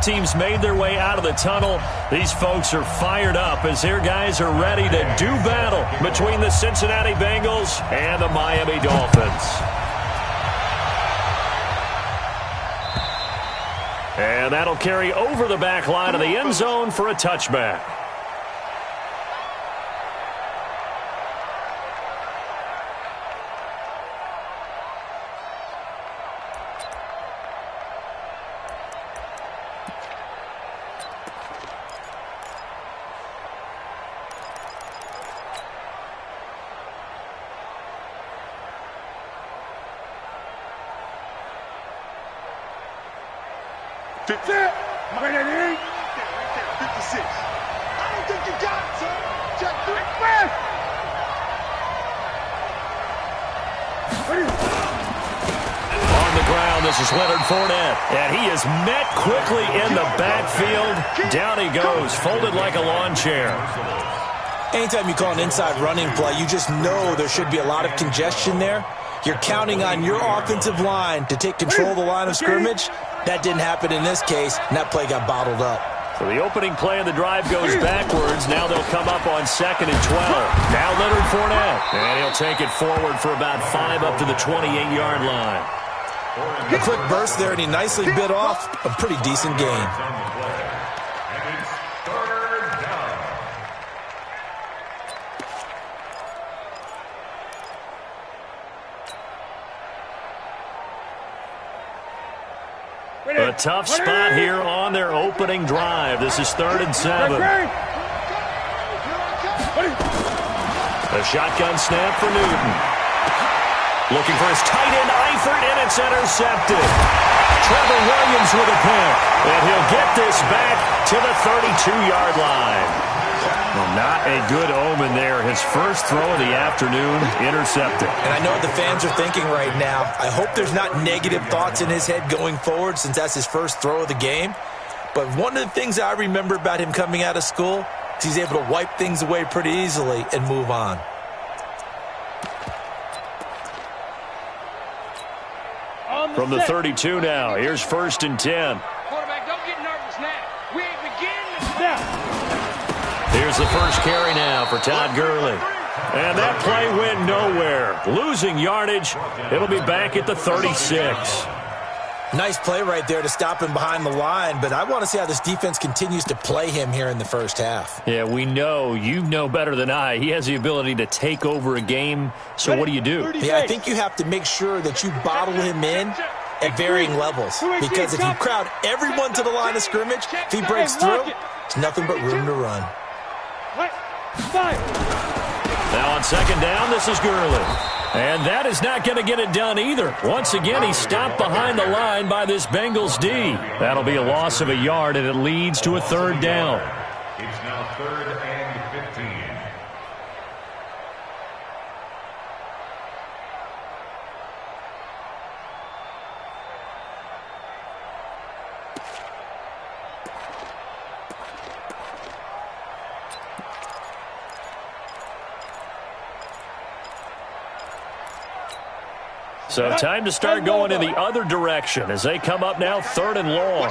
teams made their way out of the tunnel. These folks are fired up as their guys are ready to do battle between the Cincinnati Bengals and the Miami Dolphins. And that'll carry over the back line of the end zone for a touchback. That's it. Right at 8. 56. I don't think you got it, son. Check 3. On the ground, this is Leonard Fournette. And he is met quickly in the backfield. Down he goes, folded like a lawn chair. Anytime you call an inside running play, you just know there should be a lot of congestion there. You're counting on your offensive line to take control of the line of scrimmage. That didn't happen in this case, and that play got bottled up. So the opening play of the drive goes backwards. Now they'll come up on 2nd and 12. Now Leonard Fournette. And he'll take it forward for about 5 up to the 28-yard line. A quick burst there, and he nicely bit off a pretty decent gain. A tough spot here on their opening drive. This is 3rd and 7. A shotgun snap for Newton. Looking for his tight end, Eifert, and it's intercepted. Trevor Williams with a pick. And he'll get this back to the 32-yard line. Well, not a good omen there. His first throw of the afternoon, intercepted. And I know what the fans are thinking right now. I hope there's not negative thoughts in his head going forward since that's his first throw of the game. But one of the things I remember about him coming out of school is he's able to wipe things away pretty easily and move on. From the 32 now, here's 1st and 10. Quarterback, don't get nervous now. We ain't beginning to snap. Here's the first carry now for Todd Gurley. And that play went nowhere. Losing yardage. It'll be back at the 36. Nice play right there to stop him behind the line, but I want to see how this defense continues to play him here in the first half. Yeah, we know. You know better than I. He has the ability to take over a game, so what do you do? Yeah, I think you have to make sure that you bottle him in at varying levels, because if you crowd everyone to the line of scrimmage, if he breaks through, it's nothing but room to run. Now on 2nd down, this is Gurley. And that is not going to get it done either. Once again, he's stopped behind the line by this Bengals D. That'll be a loss of a yard, and it leads to a 3rd down. It's now 3rd and 15. So time to start going in the other direction as they come up now 3rd and long.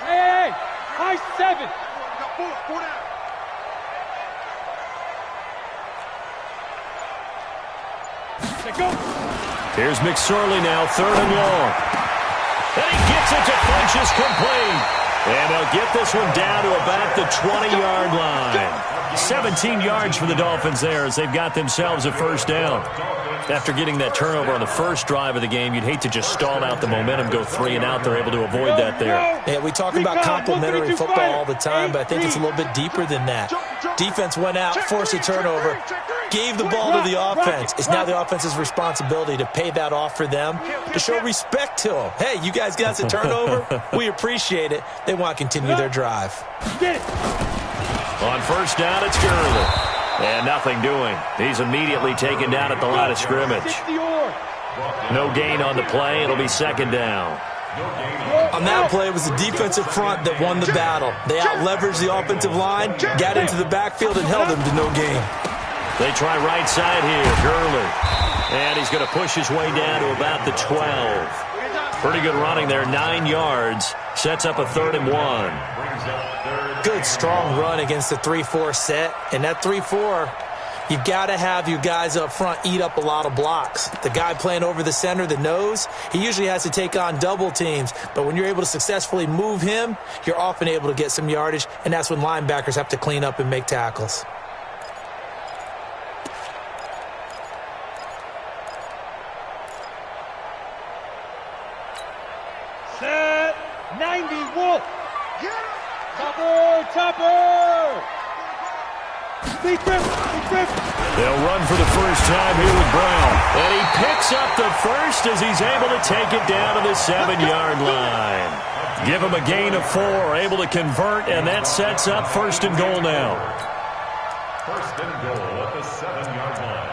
Hey, high 7. Here's McSorley now, 3rd and long. And he gets it to Funchess complete. And they'll get this one down to about the 20-yard line. 17 yards for the Dolphins there as they've got themselves a 1st down. After getting that turnover on the first drive of the game, you'd hate to just stall out the momentum, go 3 and out. They're able to avoid that there. Yeah, we talk about complementary football all the time, but I think it's a little bit deeper than that. Defense went out, forced a turnover, gave the ball to the offense. It's now the offense's responsibility to pay that off for them, to show respect to them. Hey, you guys got a turnover? We appreciate it. They want to continue their drive. On 1st down, it's Gurley. And nothing doing. He's immediately taken down at the line of scrimmage. No gain on the play. It'll be 2nd down. On that play, it was the defensive front that won the battle. They out-leveraged the offensive line, got into the backfield, and held them to no gain. They try right side here. Gurley. And he's going to push his way down to about the 12. Pretty good running there, 9 yards. Sets up a 3rd and 1. Good, strong run against the 3-4 set. And that 3-4, you've got to have your guys up front eat up a lot of blocks. The guy playing over the center, the nose, he usually has to take on double teams. But when you're able to successfully move him, you're often able to get some yardage, and that's when linebackers have to clean up and make tackles. Set 90 Wolf. Topper. They'll run for the first time here with Brown. And he picks up the first as he's able to take it down to the 7-yard line. Give him a gain of 4, able to convert, and that sets up 1st and goal now. 1st and goal at the 7-yard line.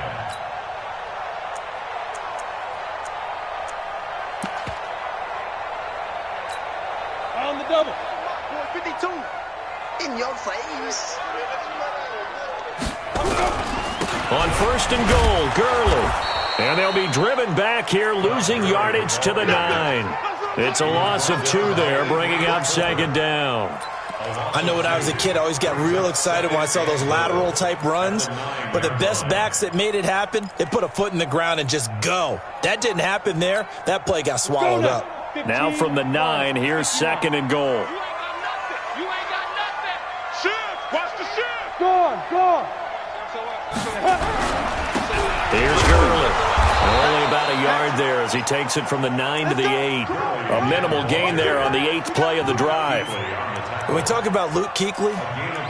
On the double. 52. In your face. On 1st and goal, Gurley. And they'll be driven back here, losing yardage to the 9. It's a loss of 2 there, bringing up 2nd down. I know when I was a kid, I always got real excited when I saw those lateral-type runs. But the best backs that made it happen, they put a foot in the ground and just go. That didn't happen there. That play got swallowed up. Now from the 9, here's 2nd and goal. You ain't got nothing. Shift. Watch the shift. Gone. Here's Gurley. Only about a yard there as he takes it from the 9 to the 8. A minimal gain there on the 8th play of the drive. When we talk about Luke Kuechly,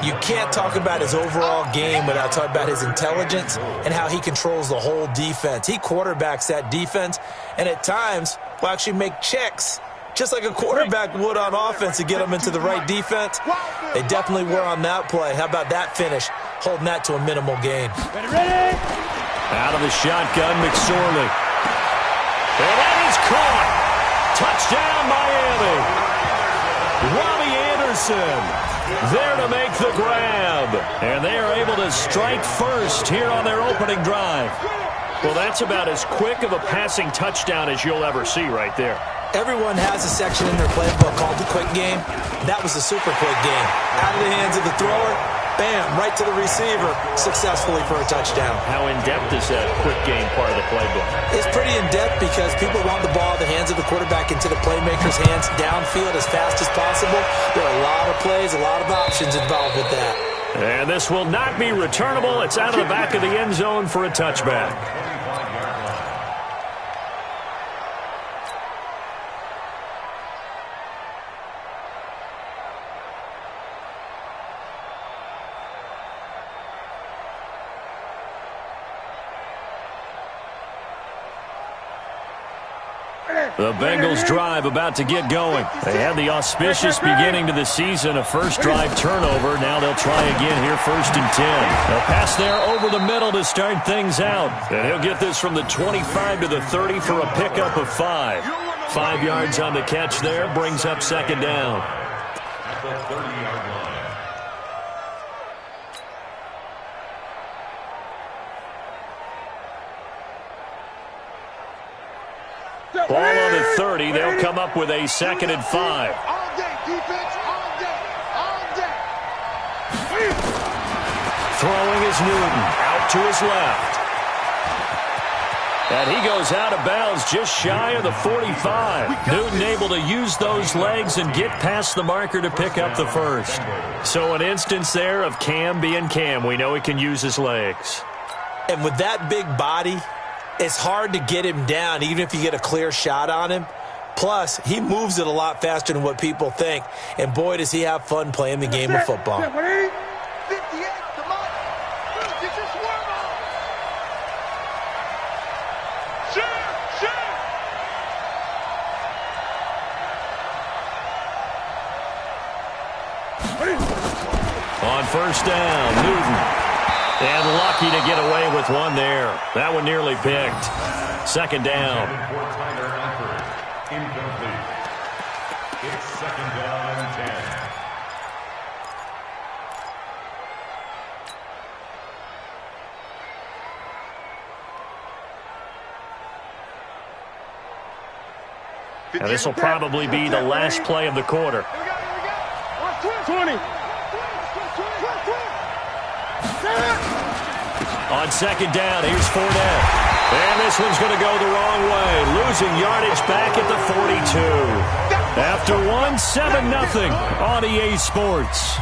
you can't talk about his overall game without talking about his intelligence and how he controls the whole defense. He quarterbacks that defense, and at times will actually make checks, just like a quarterback would on offense to get them into the right defense. They definitely were on that play. How about that finish, holding that to a minimal gain? Ready? Out of the shotgun, McSorley. And that is caught. Touchdown, Miami. Robbie Anderson there to make the grab. And they are able to strike first here on their opening drive. Well, that's about as quick of a passing touchdown as you'll ever see right there. Everyone has a section in their playbook called the quick game. That was the super quick game. Out of the hands of the thrower, bam, right to the receiver, successfully for a touchdown. How in-depth is that quick game part of the playbook? It's pretty in-depth because people want the ball in the hands of the quarterback into the playmaker's hands downfield as fast as possible. There are a lot of plays, a lot of options involved with that. And this will not be returnable. It's out of the back of the end zone for a touchback. The Bengals drive about to get going. They had the auspicious beginning to the season, a first drive turnover. Now they'll try again here, 1st and 10. They'll pass there over the middle to start things out. And he'll get this from the 25 to the 30 for a pickup of 5. 5 yards on the catch there, brings up 2nd down. At the 30-yard line. Ball on the 30. They'll come up with a 2nd and 5. All day, defense, all day. Throwing is Newton out to his left. And he goes out of bounds just shy of the 45. Newton able to use those legs and get past the marker to pick up the first. So an instance there of Cam being Cam. We know he can use his legs. And with that big body, it's hard to get him down, even if you get a clear shot on him. Plus, he moves it a lot faster than what people think. And boy, does he have fun playing the game of football. 58, come on. Get your swerve on. Shift. On 1st down, Newton. And lucky to get away with one there. That one nearly picked. 2nd down. For Tyler Eifert. Incomplete. It's 2nd down and 10. And this will probably be the last play of the quarter. 20. On second down, here's Fournette. And this one's going to go the wrong way, losing yardage back at the 42. After one, 7-0 on EA Sports.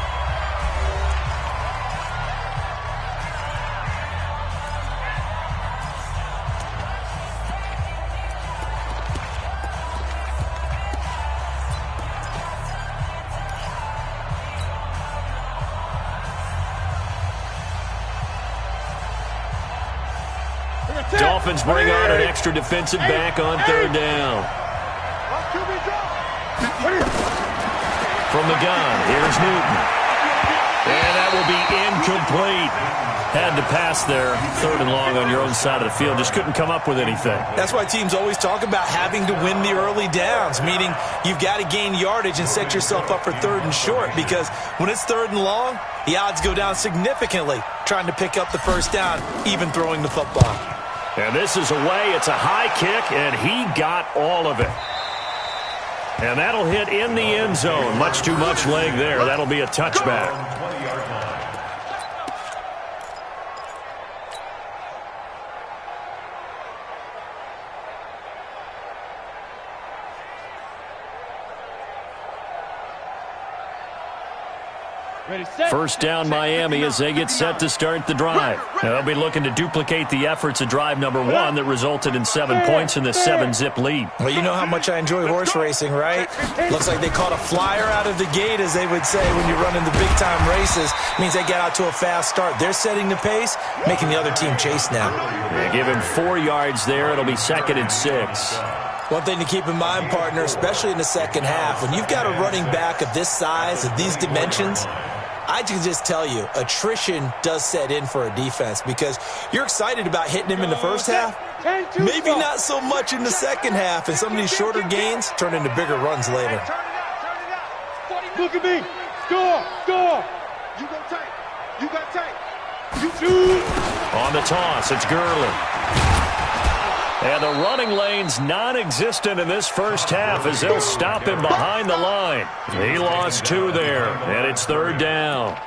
Dolphins bring on an extra defensive back on third down. From the gun, here's Newton. And that will be incomplete. Had to pass there, 3rd and long on your own side of the field. Just couldn't come up with anything. That's why teams always talk about having to win the early downs, meaning you've got to gain yardage and set yourself up for 3rd and short, because when it's 3rd and long, the odds go down significantly trying to pick up the first down, even throwing the football. And this is away. It's a high kick, and he got all of it. And that'll hit in the end zone. Much too much leg there. That'll be a touchback. First down Miami as they get set to start the drive. Now, they'll be looking to duplicate the efforts of drive number 1 that resulted in 7 points in the 7-zip lead. Well, you know how much I enjoy horse racing, right? Looks like they caught a flyer out of the gate, as they would say when you're running the big-time races. Means they get out to a fast start. They're setting the pace, making the other team chase now. Yeah, give him 4 yards there. It'll be 2nd and 6. One thing to keep in mind, partner, especially in the second half, when you've got a running back of this size, of these dimensions, I can just tell you, attrition does set in for a defense, because you're excited about hitting him in the first half, maybe not so much in the second half, and some of these shorter gains turn into bigger runs later. Look at me. Score. You go tight. You got tight. You shoot. On the toss, it's Gurley. And the running lane's non-existent in this first half as they'll stop him behind the line. He lost 2 there, and it's 3rd down.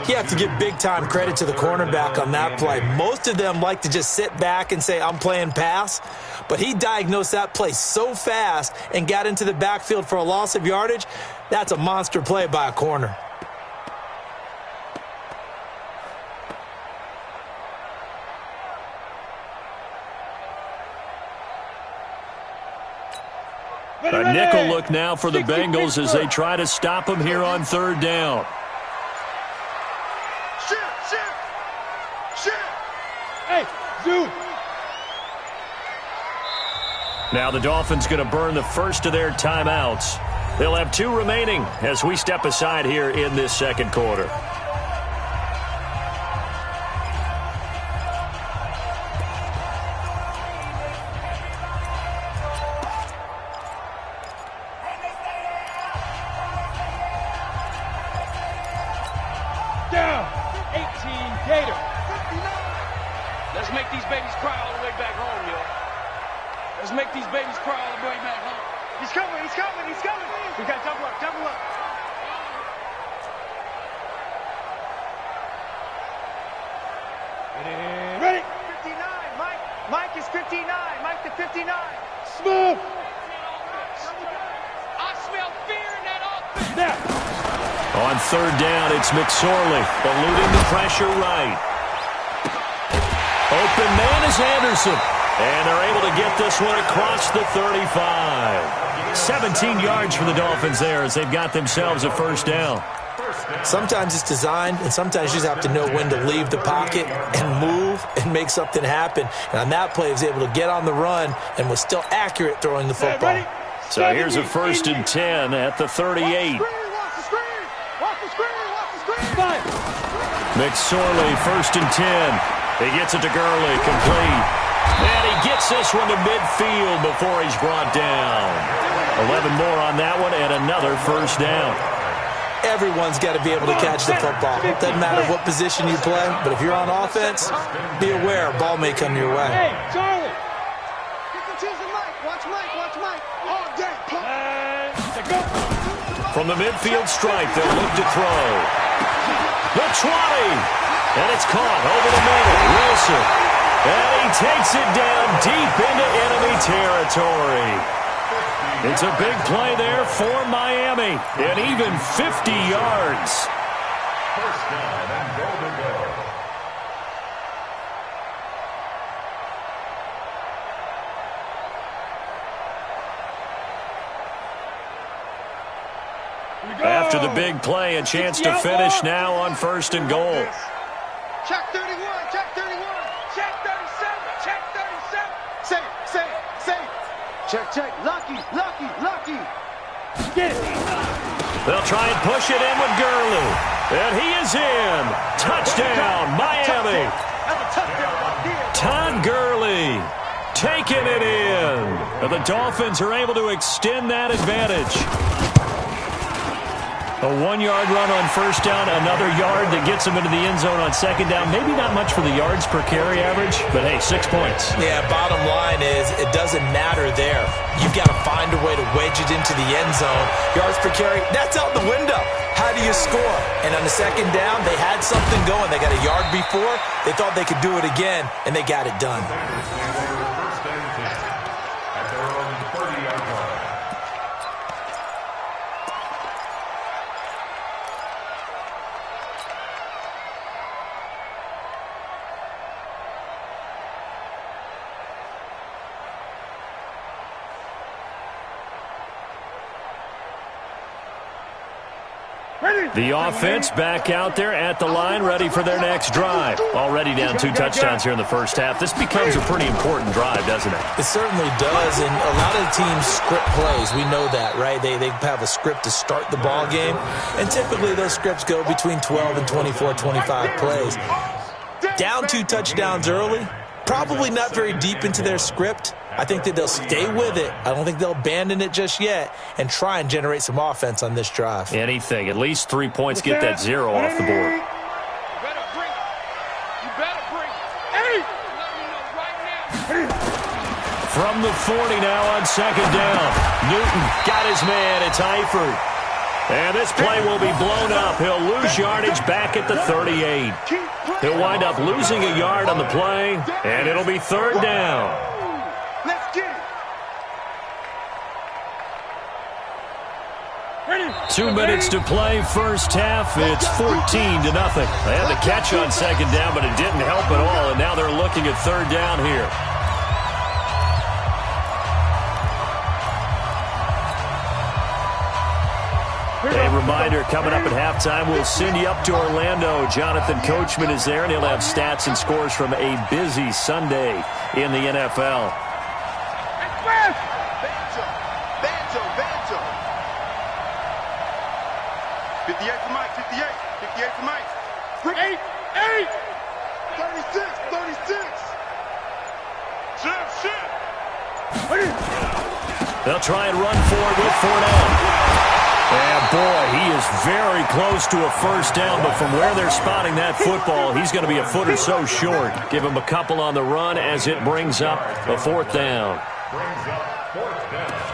You have to give big-time credit to the cornerback on that play. Most of them like to just sit back and say, I'm playing pass. But he diagnosed that play so fast and got into the backfield for a loss of yardage. That's a monster play by a corner. A nickel look now for the Bengals as they try to stop him here on 3rd down. Shit. Hey, Zoo. Now the Dolphins going to burn the first of their timeouts. They'll have 2 remaining as we step aside here in this second quarter. Let's make these babies cry all the way back home, yo. Let's make these babies cry all the way back home. He's coming. We got double up. Ready? 59, Mike. Mike is 59. Mike to 59. Smooth. I smell fear in that offense. Now. On 3rd down, it's McSorley eluding the pressure right. Open man is Anderson. And they're able to get this one across the 35. 17 yards for the Dolphins there as they've got themselves a first down. Sometimes it's designed, and sometimes you just have to know when to leave the pocket and move and make something happen. And on that play, he was able to get on the run and was still accurate throwing the football. So here's a 1st and 10 at the 38. McSorley, 1st and 10. He gets it to Gurley, complete. And he gets this one to midfield before he's brought down. 11 more on that one and another first down. Everyone's got to be able to catch the football. Doesn't matter what position you play, but if you're on offense, be aware a ball may come your way. Hey, Charlie. You can choose the mic. Watch Mike. All day. From the midfield stripe, they'll look to throw. The 20. And it's caught over the middle. Wilson. And he takes it down deep into enemy territory. It's a big play there for Miami. And even 50 yards. First down and goal to go. After the big play, a chance to finish now on 1st and goal. Check 31, check 31. Check 37, check 37. Say it, say it. Check. Lucky. Get it. They'll try and push it in with Gurley. And he is in. Touchdown, Miami. That's a touchdown right there. Todd Gurley taking it in. And the Dolphins are able to extend that advantage. A 1-yard run on 1st down, another yard that gets them into the end zone on 2nd down. Maybe not much for the yards per carry average, but hey, 6 points. Yeah, bottom line is it doesn't matter there. You've got to find a way to wedge it into the end zone. Yards per carry, that's out the window. How do you score? And on the 2nd down, they had something going. They got a yard before. They thought they could do it again, and they got it done. First and 10 at their own 30-yard line. The offense back out there at the line, ready for their next drive. Already down 2 touchdowns here in the first half. This becomes a pretty important drive, doesn't it? It certainly does, and a lot of the teams script plays. We know that, right? They have a script to start the ball game, and typically those scripts go between 12 and 24, 25 plays. Down 2 touchdowns early, probably not very deep into their script. I think that they'll stay with it. I don't think they'll abandon it just yet and try and generate some offense on this drive. Anything. At least 3 points, get that 0 off the board. You better bring it. You better bring it. Hey! Let me know right now. From the 40 now on 2nd down. Newton got his man. It's Eifert. And this play will be blown up. He'll lose yardage back at the 38. He'll wind up losing a yard on the play, and it'll be 3rd down. Let's get it. 2 minutes to play, first half. It's 14-0. They had the catch on 2nd down, but it didn't help at all, and now they're looking at 3rd down here. A reminder, coming up at halftime, we'll send you up to Orlando. Jonathan Coachman is there, and he'll have stats and scores from a busy Sunday in the NFL. Banjo. 58 for Mike, 58 for Mike. 8. 36. Shit. They'll try and run forward with Fournette. And boy, he is very close to a 1st down, but from where they're spotting that football, he's going to be a foot or so short. Give him a couple on the run as it brings up a 4th down. Brings up 4th down.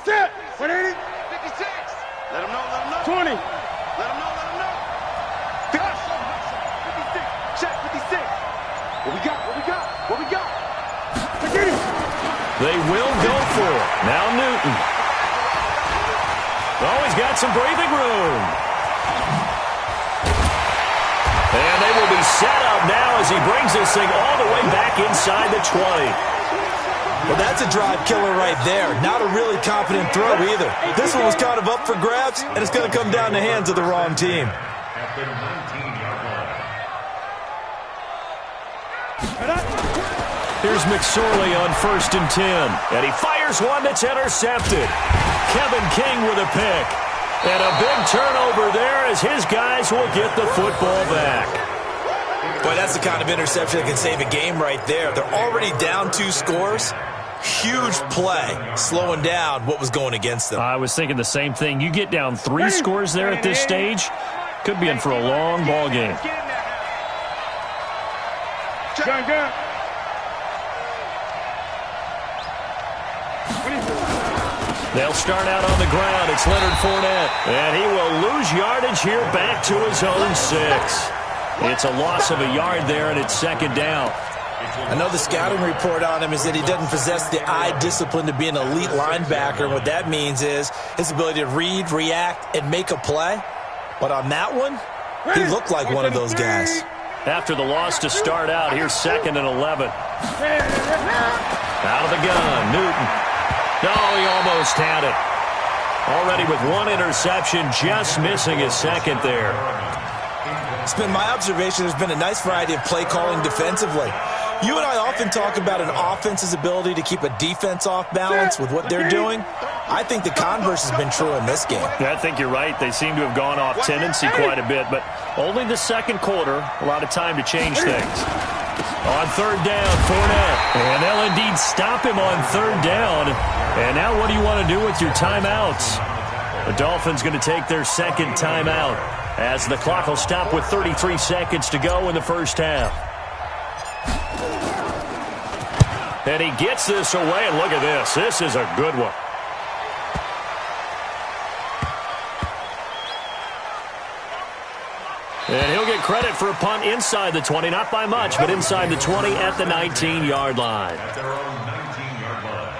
Set. 180. 56. Let him know. 20. Let him know. 56. Check 56. What we got? They will go for it. Now Newton. Oh, he's got some breathing room. And they will be set up now as he brings this thing all the way back inside the 20. Well, that's a drive killer right there. Not a really confident throw either. This one was kind of up for grabs, and it's going to come down the hands of the wrong team. At the 19-yard line. Here's McSorley on 1st and 10. And he fires one that's intercepted. Kevin King with a pick. And a big turnover there as his guys will get the football back. Boy, that's the kind of interception that can save a game right there. They're already down 2 scores. Huge play, slowing down what was going against them. I was thinking the same thing. You get down 3 scores there at this stage, could be in for a long ball game. They'll start out on the ground. It's Leonard Fournette. And he will lose yardage here back to his own 6. It's a loss of a yard there, and it's second down. I know the scouting report on him is that he doesn't possess the eye discipline to be an elite linebacker. And what that means is his ability to read, react, and make a play. But on that one, he looked like one of those guys. After the loss to start out, here's 2nd and 11. Out of the gun, Newton. No, he almost had it. Already with 1 interception, just missing his 2nd there. It's been my observation there's been a nice variety of play calling defensively. You and I often talk about an offense's ability to keep a defense off balance with what they're doing. I think the converse has been true in this game. I think you're right. They seem to have gone off tendency quite a bit, but only the second quarter, a lot of time to change things. On 3rd down, Fournette. And they'll indeed stop him on 3rd down. And now what do you want to do with your timeouts? The Dolphins going to take their 2nd timeout as the clock will stop with 33 seconds to go in the first half. And he gets this away, and look at this. This is a good one. And he'll get credit for a punt inside the 20, not by much, but inside the 20 at the 19-yard line. At their own 19-yard line.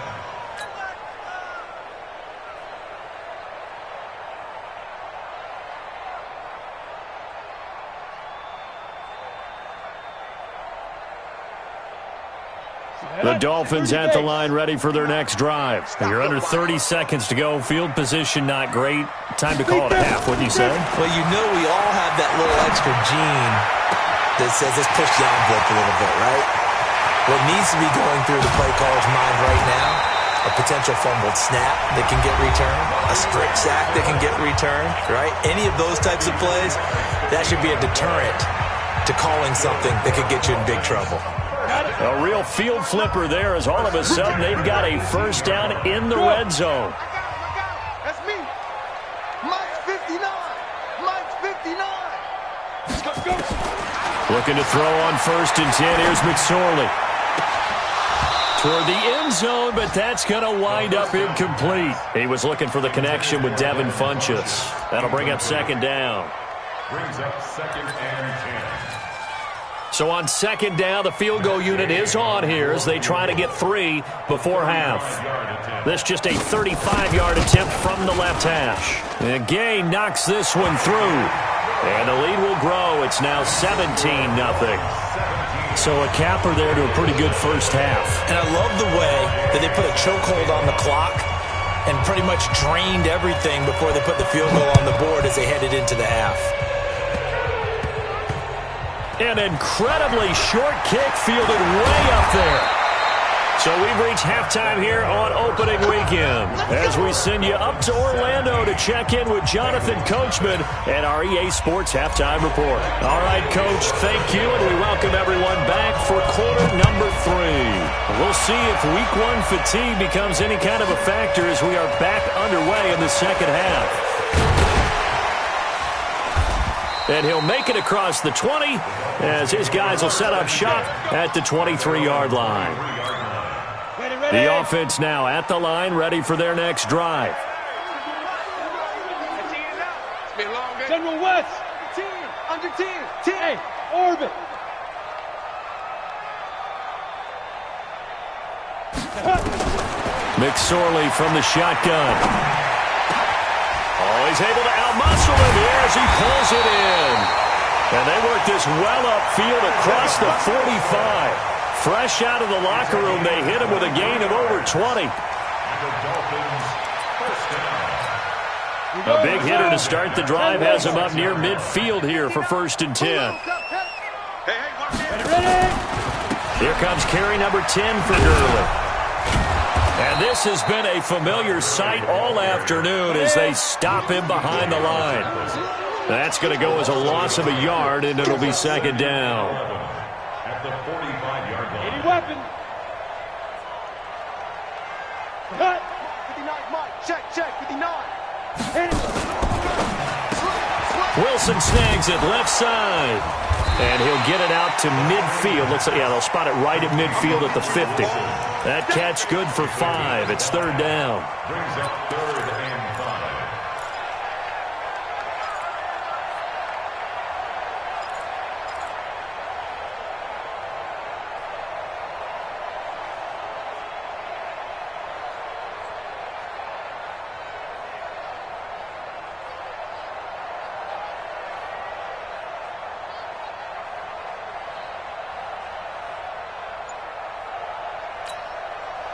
The Dolphins at the line ready for their next drive. You're under 30 seconds to go. Field position not great. Time to call it a half, wouldn't you say? Well, you know we all have that little extra gene that says let's push the envelope a little bit, right? What needs to be going through the play caller's mind right now, a potential fumbled snap that can get returned, a strip sack that can get returned, right? Any of those types of plays, that should be a deterrent to calling something that could get you in big trouble. A real field flipper there as all of a sudden they've got a first down in the red zone. That's me. Mike's 59. Mike's 59. Let's go. Looking to throw on 1st and 10. Here's McSorley. Toward the end zone, but that's going to wind up incomplete. He was looking for the connection with Devin Funchess. That'll bring up 2nd down. Brings up 2nd and 10. So on 2nd down, the field goal unit is on here as they try to get 3 before half. This just a 35-yard attempt from the left hash. And Gay knocks this one through. And the lead will grow. It's now 17-0. So a capper there to a pretty good first half. And I love the way that they put a chokehold on the clock and pretty much drained everything before they put the field goal on the board as they headed into the half. An incredibly short kick fielded way up there. So we've reached halftime here on opening weekend as we send you up to Orlando to check in with Jonathan Coachman and our EA Sports Halftime Report. All right, Coach, thank you, and we welcome everyone back for quarter number 3. We'll see if week 1 fatigue becomes any kind of a factor as we are back underway in the second half. And he'll make it across the 20 as his guys will set up shop at the 23-yard line. The offense now at the line, ready for their next drive. General West, 10, under 10, 10, orbit. McSorley from the shotgun. Oh, he's able to outmuscle him here as he pulls it in. And they work this well upfield across the 45. Fresh out of the locker room, they hit him with a gain of over 20. A big hitter to start the drive has him up near midfield here for 1st and 10. Here comes carry number 10 for Gurley. And this has been a familiar sight all afternoon as they stop him behind the line. That's going to go as a loss of a yard, and it'll be 2nd down. At the 45-yard line. Any weapon. check, 59. Wilson snags it left side. And he'll get it out to midfield. Looks like, yeah, they'll spot it right at midfield at the 50. That catch good for 5. It's third down. Brings up 3rd and 5.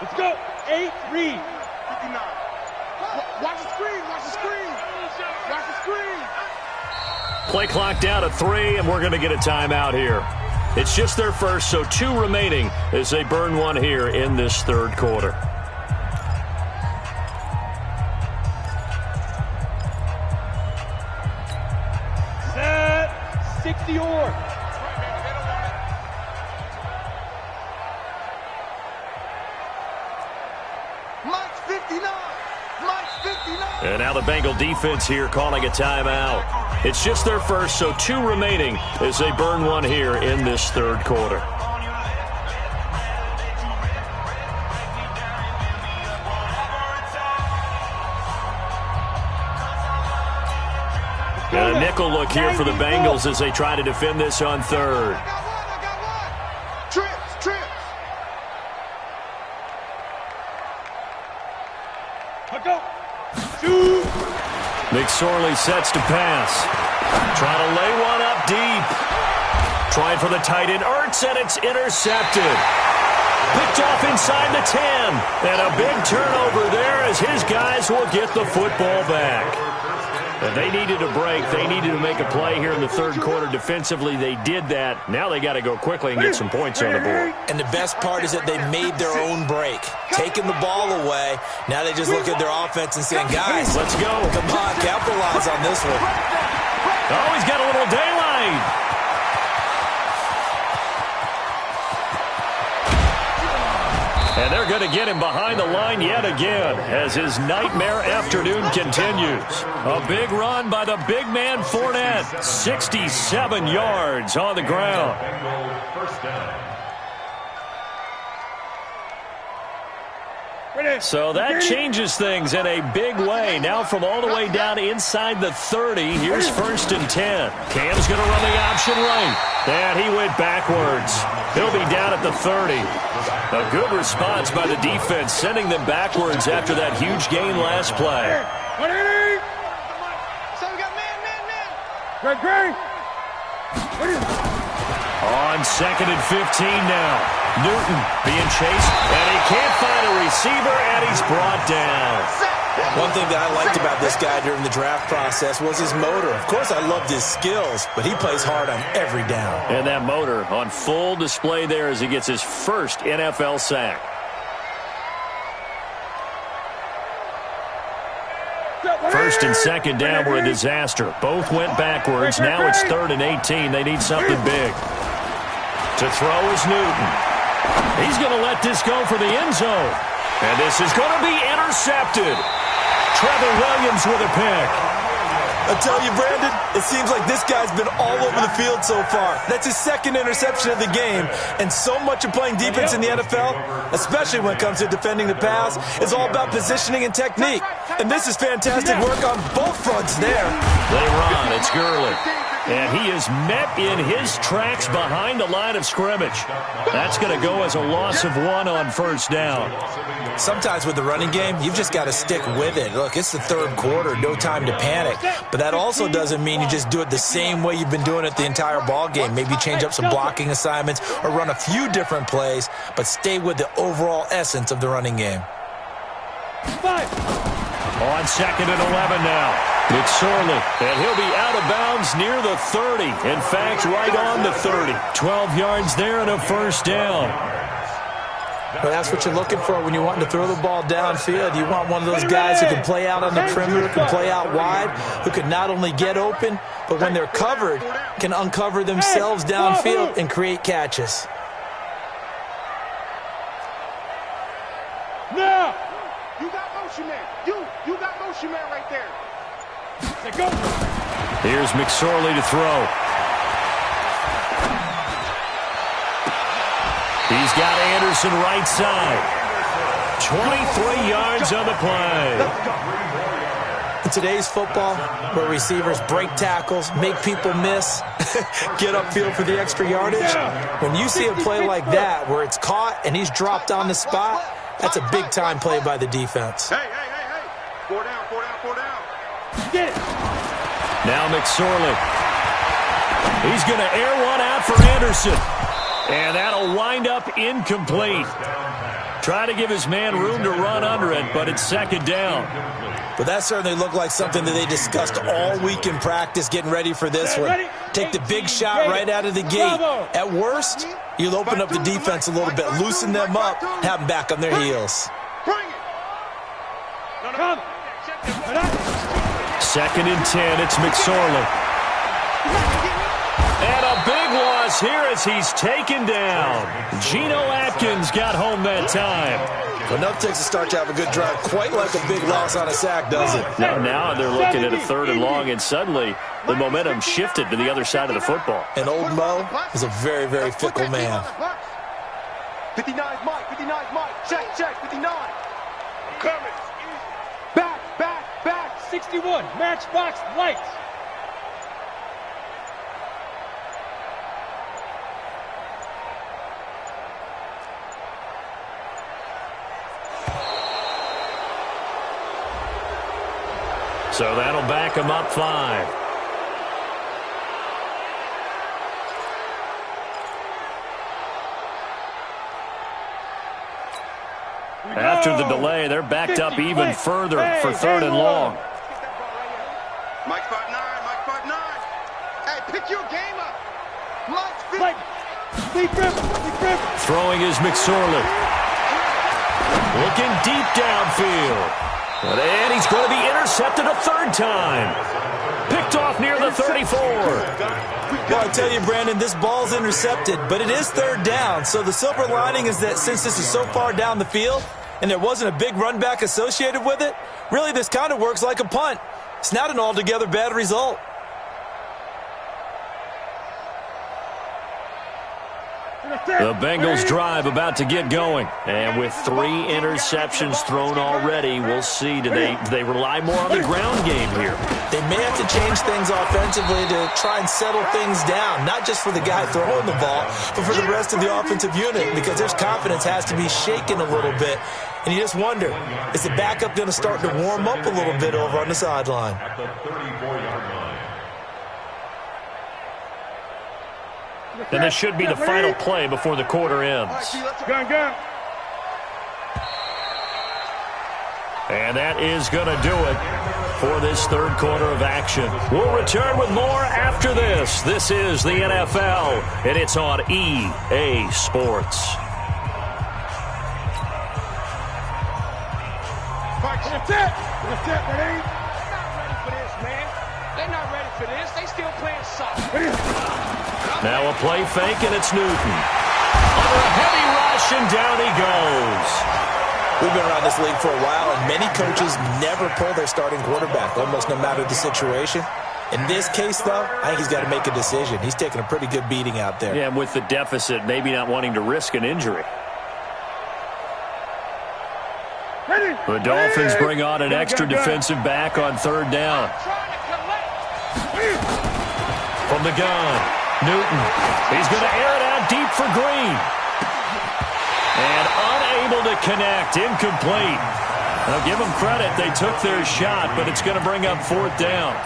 Let's go. 8, read. 59. Watch the screen. Watch the screen. Watch the screen. Play clock down to 3, and we're going to get a timeout here. It's just their first, so 2 remaining as they burn one here in this third quarter. Set. 60 or. Mike's 59. Mike's 59. And now the Bengal defense here calling a timeout. It's just their first, so 2 remaining as they burn one here in this third quarter. And a nickel look here for the Bengals as they try to defend this on third. I got one. Trips. Let's go. Shoot. McSorley sets to pass. Trying to lay one up deep. Trying for the tight end, Ertz, and it's intercepted. Picked off inside the 10. And a big turnover there as his guys will get the football back. And they needed a break. They needed to make a play here in the third quarter defensively. They did that. Now they got to go quickly and get some points on the board. And the best part is that they made their own break. Taking the ball away. Now they just look at their offense and saying, guys, let's go. Come on, capitalize on this one. Oh, he's got a little daylight. And they're going to get him behind the line yet again as his nightmare afternoon continues. A big run by the big man Fournette. 67 yards on the ground. First down. So that changes things in a big way. Now from all the way down inside the 30, here's 1st and 10. Cam's going to run the option right. And he went backwards. He'll be down at the 30. A good response by the defense, sending them backwards after that huge gain last play. So we got man. Great. On 2nd and 15 now. Newton being chased, and he can't find a receiver, and he's brought down. One thing that I liked about this guy during the draft process was his motor. Of course, I loved his skills, but he plays hard on every down. And that motor on full display there as he gets his first NFL sack. First and second down were a disaster. Both went backwards. Now it's 3rd and 18. They need something big. To throw is Newton. He's going to let this go for the end zone. And this is going to be intercepted. Trevor Williams with a pick. I tell you, Brandon, it seems like this guy's been all over the field so far. That's his 2nd interception of the game. And so much of playing defense in the NFL, especially when it comes to defending the pass, is all about positioning and technique. And this is fantastic work on both fronts there. They run. It's Gurley. And he is met in his tracks behind the line of scrimmage. That's going to go as a loss of 1 on 1st down. Sometimes with the running game, you've just got to stick with it. Look, it's the 3rd quarter, no time to panic. But that also doesn't mean you just do it the same way you've been doing it the entire ball game. Maybe change up some blocking assignments or run a few different plays, but stay with the overall essence of the running game. 5. On 2nd and 11 now. McSorley, and he'll be out of bounds near the 30. In fact, right on the 30. 12 yards there and a 1st down. But that's what you're looking for when you're wanting to throw the ball downfield. You want one of those guys who can play out on the perimeter, can play out wide, who can not only get open, but when they're covered, can uncover themselves downfield and create catches. Now! You got motion man. You got That's your man right there. Let's go. Here's McSorley to throw. He's got Anderson right side. 23 yards on the play. In today's football, where receivers break tackles, make people miss, get upfield for the extra yardage, when you see a play like that where it's caught and he's dropped on the spot, that's a big-time play by the defense. Hey. 4 down. Get it. Now McSorley. He's going to air one out for Anderson. And that'll wind up incomplete. Try to give his man room to run under it, but it's second down. But that certainly looked like something that they discussed all week in practice getting ready for this one. Take the big shot right out of the gate. At worst, you'll open up the defense a little bit, loosen them up, have them back on their heels. Second and 10, it's McSorley. And a big loss here as he's taken down. Geno Atkins got home that time. Well, enough takes a start to have a good drive. Quite like a big loss on a sack, does it? Now they're looking at a 3rd and long, and suddenly the momentum shifted to the other side of the football. And old Mo is a very, very fickle man. 59's Mike. Check. 59. Coming. Back. 61. Matchbox lights. So that'll back him up 5. After the delay, they're backed up even further for 3rd and long. Mike 5'9". Hey, pick your game up. Mike's 50. Deep rip. Throwing is McSorley. Looking deep downfield. And he's going to be intercepted a 3rd time. Picked off near the 34. Well, I tell you, Brandon, this ball's intercepted, but it is 3rd down. So the silver lining is that since this is so far down the field and there wasn't a big run back associated with it, really this kind of works like a punt. It's not an altogether bad result. The Bengals drive about to get going. And with 3 interceptions thrown already, we'll see. Do they rely more on the ground game here? They may have to change things offensively to try and settle things down, not just for the guy throwing the ball, but for the rest of the offensive unit, because their confidence has to be shaken a little bit. And you just wonder, is the backup going to start to warm up a little bit over on the sideline? At the 34-yard line. And this should be the final play before the quarter ends. Go. And that is going to do it for this 3rd quarter of action. We'll return with more after this. This is the NFL, and it's on EA Sports. That's it, Renee. They're not ready for this. They still playing soft. Now a play fake, and it's Newton. Under a heavy rush, and down he goes. We've been around this league for a while, and many coaches never pull their starting quarterback, almost no matter the situation. In this case, though, I think he's got to make a decision. He's taking a pretty good beating out there. Yeah, and with the deficit, maybe not wanting to risk an injury. The Dolphins bring on an extra defensive back on 3rd down. From the gun, Newton. He's going to air it out deep for Green. And unable to connect, incomplete. Now give them credit, they took their shot, but it's going to bring up 4th down.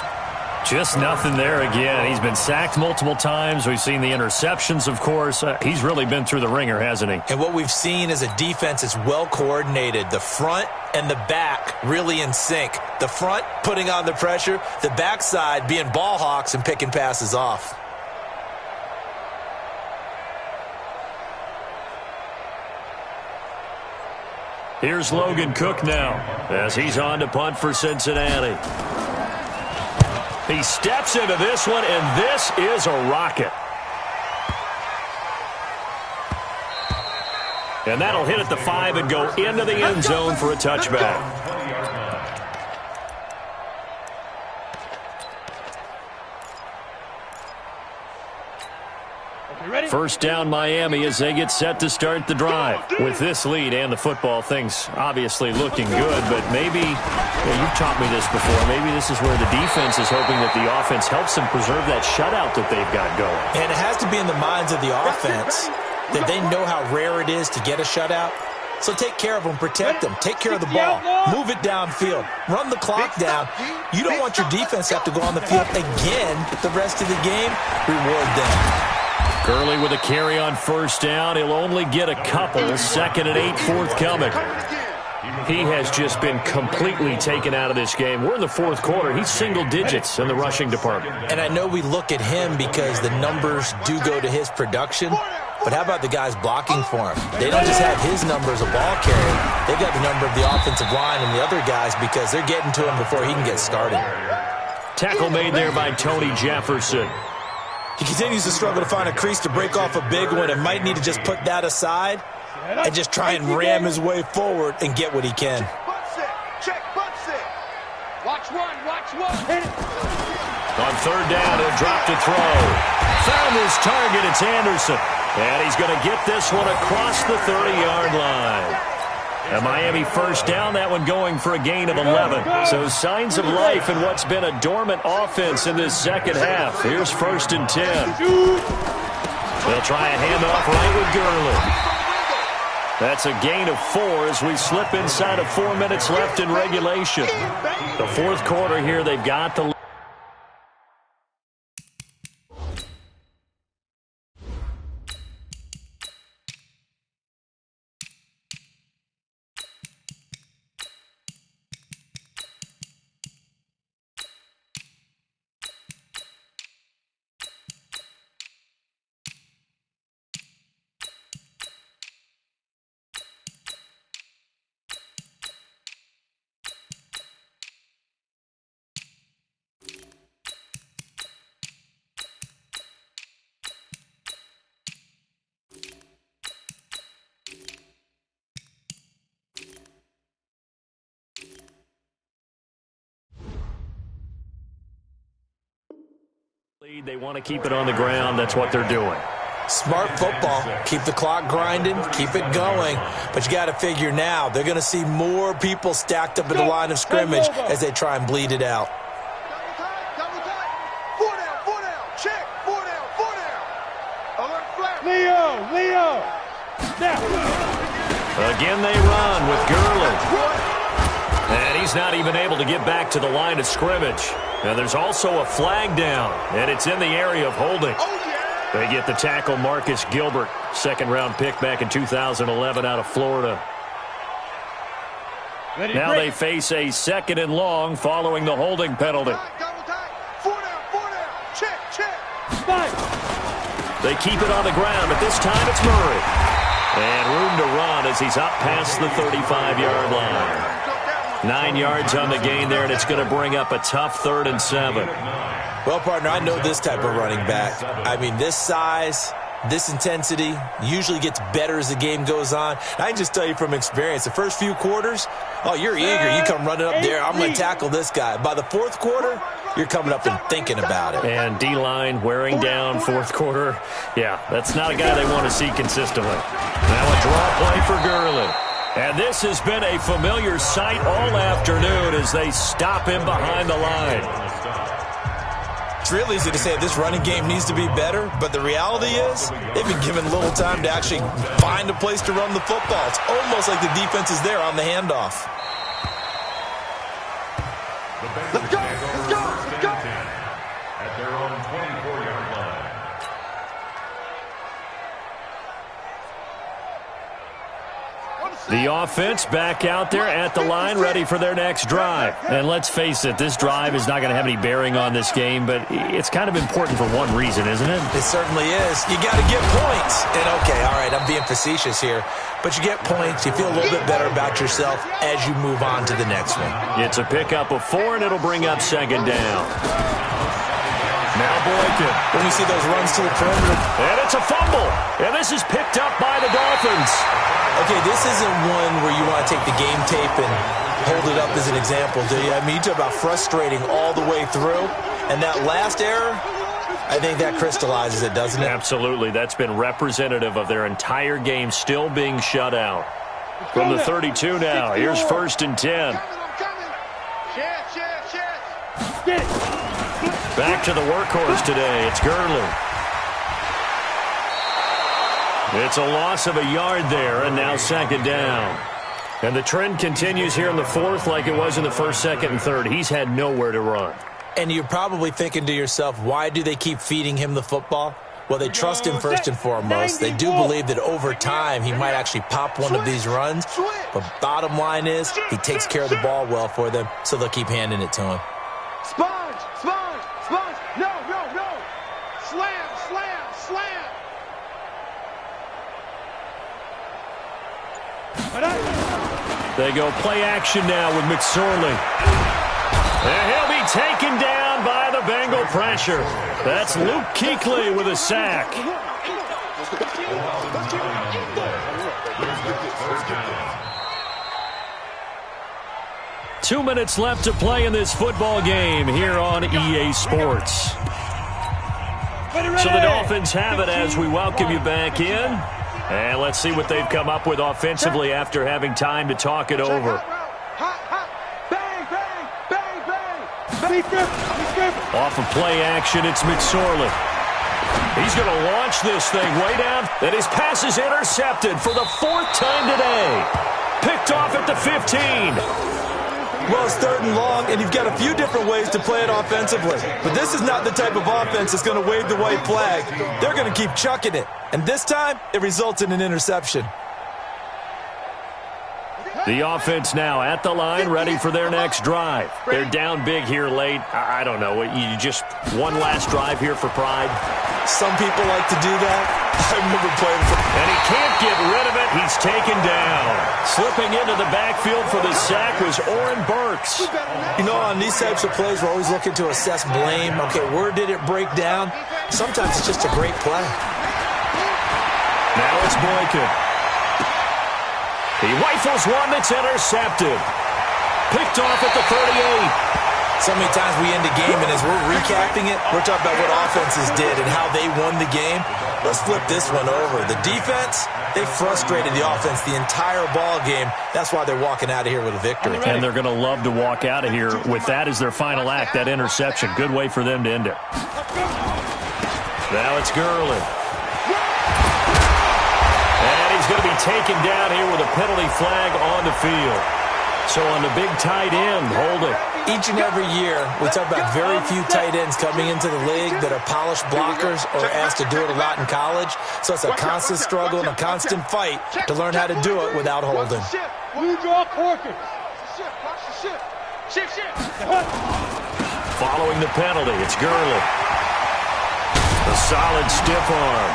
Just nothing there again. He's been sacked multiple times. We've seen the interceptions, of course. He's really been through the ringer, hasn't he? And what we've seen is a defense that's well coordinated. The front and the back really in sync. The front putting on the pressure, the backside being ball hawks and picking passes off. Here's Logan Cook now as he's on to punt for Cincinnati. He steps into this one, and this is a rocket. And that'll hit at the 5 and go into the end zone for a touchback. First down Miami as they get set to start the drive. With this lead and the football, things obviously looking good, but maybe, you've taught me this before, maybe this is where the defense is hoping that the offense helps them preserve that shutout that they've got going. And it has to be in the minds of the offense that they know how rare it is to get a shutout. So take care of them, protect them, take care of the ball, move it downfield, run the clock down. You don't want your defense to have to go on the field again the rest of the game. Reward them. Gurley with a carry on first down. He'll only get a couple. 2nd and 8 forthcoming. He has just been completely taken out of this game. We're in the fourth quarter. He's single digits in the rushing department. And I know we look at him because the numbers do go to his production. But how about the guys blocking for him? They don't just have his number as a ball carrier. They've got the number of the offensive line and the other guys because they're getting to him before he can get started. Tackle made there by Tony Jefferson. He continues to struggle to find a crease to break off a big one and might need to just put that aside and just try and ram his way forward and get what he can. Watch one, watch one. On third down, he'll drop to throw. Found his target, it's Anderson. And he's going to get this one across the 30-yard line. A Miami first down, that one going for a gain of 11. So signs of life in what's been a dormant offense in this second half. Here's 1st and 10. They'll try a handoff right with Gurley. That's a gain of 4 as we slip inside of 4 minutes left in regulation. The fourth quarter here, they've got the They want to keep it on the ground. That's what they're doing. Smart football. Keep the clock grinding. Keep it going. But you got to figure now they're going to see more people stacked up at the line of scrimmage as they try and bleed it out. Four down. Check. Four down. Alert flat. Leo. Snap. Again they run with Gurley. And he's not even able to get back to the line of scrimmage. Now there's also a flag down, and it's in the area of holding. They get the tackle, Marcus Gilbert, 2nd-round pick back in 2011 out of Florida. Now they face a 2nd and long following the holding penalty. Four down. Check. They keep it on the ground, but this time it's Murray. And room to run as he's up past the 35-yard line. 9 yards on the gain there, and it's going to bring up a tough 3rd and 7. Well, partner, I know this type of running back. I mean, this size, this intensity usually gets better as the game goes on. I can just tell you from experience, the first few quarters, you're eager. You come running up there, I'm going to tackle this guy. By the fourth quarter, you're coming up and thinking about it. And D-line wearing down fourth quarter. Yeah, that's not a guy they want to see consistently. Now a draw play for Gurley. And this has been a familiar sight all afternoon as they stop him behind the line. It's real easy to say this running game needs to be better, but the reality is they've been given little time to actually find a place to run the football. It's almost like the defense is there on the handoff. Let's go. At their own 24-yard line. The offense back out there at the line, ready for their next drive. And let's face it, this drive is not going to have any bearing on this game, but it's kind of important for one reason, isn't it? It certainly is. You got to get points. And okay, all right, I'm being facetious here, but you get points, you feel a little bit better about yourself as you move on to the next one. It's a pickup of 4, and it'll bring up 2nd down. Now Boykin. When we see those runs to the perimeter. And it's a fumble. And this is picked up by the Dolphins. Okay, this isn't one where you want to take the game tape and hold it up as an example, do you? I mean, you talk about frustrating all the way through. And that last error, I think that crystallizes it, doesn't it? Absolutely. That's been representative of their entire game still being shut out. From the 32 now, here's 1st and 10. Back to the workhorse today. It's Gurley. It's a loss of a yard there, and now 2nd down. And the trend continues here in the 4th like it was in the 1st, 2nd, and 3rd. He's had nowhere to run. And you're probably thinking to yourself, why do they keep feeding him the football? Well, they trust him first and foremost. They do believe that over time he might actually pop one of these runs. But bottom line is he takes care of the ball well for them, so they'll keep handing it to him. Sponge, sponge, sponge. No, no, no. Slam, slam, slam. They go play action now with McSorley. And he'll be taken down by the Bengal pressure. That's Luke Kuechly with a sack. Two minutes left to play in this football game here on EA Sports. So the Dolphins have it as we welcome you back in. And let's see what they've come up with offensively after having time to talk it over. Off of play action, it's McSorley. He's going to launch this thing way down. And his pass is intercepted for the 4th time today. Picked off at the 15. Well, it's 3rd and long, and you've got a few different ways to play it offensively. But this is not the type of offense that's going to wave the white flag. They're going to keep chucking it. And this time, it results in an interception. The offense now at the line, ready for their next drive. They're down big here late. I don't know. You just one last drive here for pride. Some people like to do that. I remember playing for... And he can't get rid of it. He's taken down. Slipping into the backfield for the sack was Oren Burks. You know, on these types of plays, we're always looking to assess blame. Okay, where did it break down? Sometimes it's just a great play. Now it's Boykin. He rifles one that's intercepted. Picked off at the 38. So many times we end the game, and as we're recapping it, we're talking about what offenses did and how they won the game. Let's flip this one over. The defense, they frustrated the offense the entire ball game. That's why they're walking out of here with a victory. And they're going to love to walk out of here with that as their final act, that interception. Good way for them to end it. Now it's Gurley. And he's going to be taken down here with a penalty flag on the field. So on the big tight end, hold it. Each and every year, we talk about very few tight ends coming into the league that are polished blockers or asked to do it a lot in college. So it's a constant struggle and a constant fight to learn how to do it without holding. Following the penalty, it's Gurley. A solid stiff arm.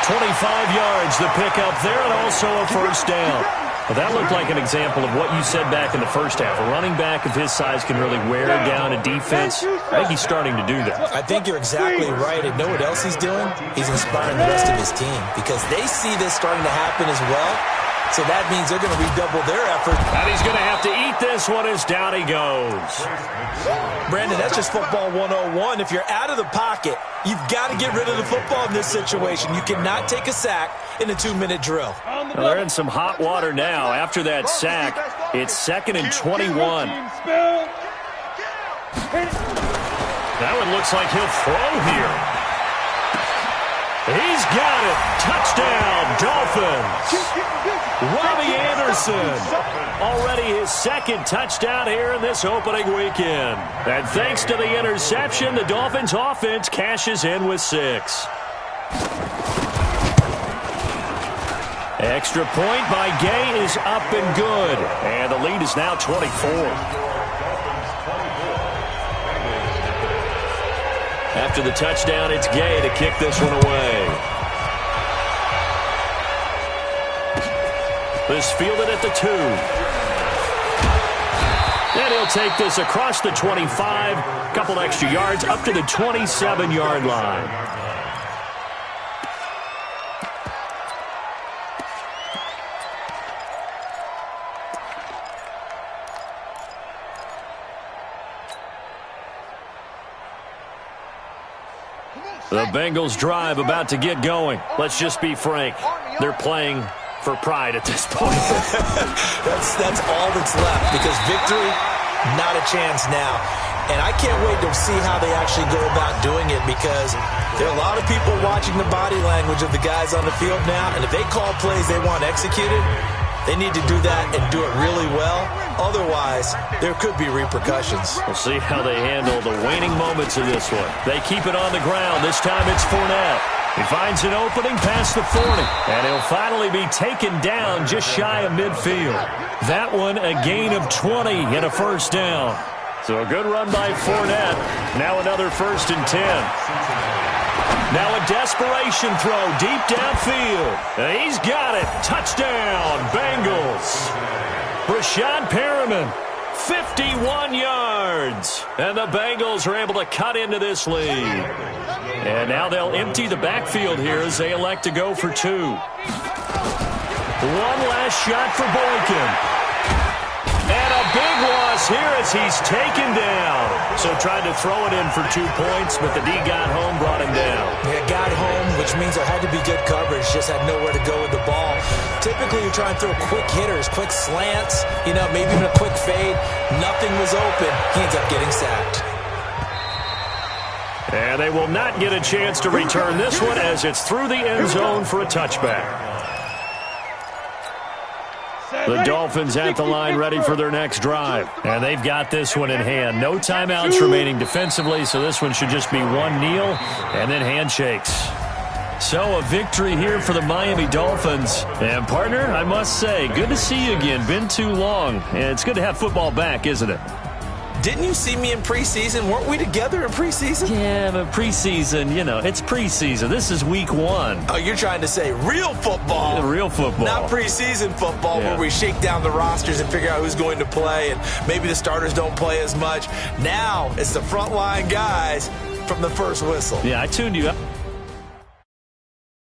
25 yards the pickup there, and also a 1st down. Well, that looked like an example of what you said back in the 1st half. A running back of his size can really wear down a defense. I think he's starting to do that. I think you're exactly right. And know what else he's doing? He's inspiring the rest of his team because they see this starting to happen as well. So that means they're going to redouble their effort. And he's going to have to eat this one as down he goes. Brandon, that's just football 101. If you're out of the pocket, you've got to get rid of the football in this situation. You cannot take a sack in a 2-minute drill. Well, they're in some hot water now. After that sack, it's 2nd and 21. That one looks like he'll throw here. He's got it. Touchdown, Dolphins. Robbie Anderson. Already his 2nd touchdown here in this opening weekend. And thanks to the interception, the Dolphins offense cashes in with 6. Extra point by Gay is up and good. And the lead is now 24. After the touchdown, it's Gay to kick this one away. This fielded at the 2. And he'll take this across the 25. Couple extra yards up to the 27-yard line. The Bengals drive about to get going. Let's just be frank. They're playing for pride at this point. that's all that's left, because victory, not a chance now. And I can't wait to see how they actually go about doing it, because there are a lot of people watching the body language of the guys on the field now, and if they call plays they want executed, they need to do that and do it really well. Otherwise, there could be repercussions. We'll see how they handle the waning moments of this one. They keep it on the ground. This time it's Fournette. He finds an opening past the 40, and he'll finally be taken down just shy of midfield. That one a gain of 20 and a first down. So a good run by Fournette. Now another 1st and 10. Now a desperation throw deep downfield. And he's got it. Touchdown, Bengals. Rashad Perriman, 51 yards. And the Bengals are able to cut into this lead. And now they'll empty the backfield here as they elect to go for 2. One last shot for Boykin. And a big loss here as he's taken down. So tried to throw it in for 2 points, but the D got home, brought him down. Yeah, got home, which means there had to be good coverage. Just had nowhere to go with the ball. Typically, you try and throw quick hitters, quick slants, maybe even a quick fade. Nothing was open. He ends up getting sacked. And they will not get a chance to return this one as it's through the end zone for a touchback. The Dolphins at the line ready for their next drive. And they've got this one in hand. No timeouts remaining defensively, so this one should just be one kneel and then handshakes. So a victory here for the Miami Dolphins. And partner, I must say, good to see you again. Been too long. And it's good to have football back, isn't it? Didn't you see me in preseason? Weren't we together in preseason? Yeah, but preseason, it's preseason. This is week 1. Oh, you're trying to say real football. Real football. Not preseason football where we shake down the rosters and figure out who's going to play, and maybe the starters don't play as much. Now it's the frontline guys from the first whistle. Yeah, I tuned you up.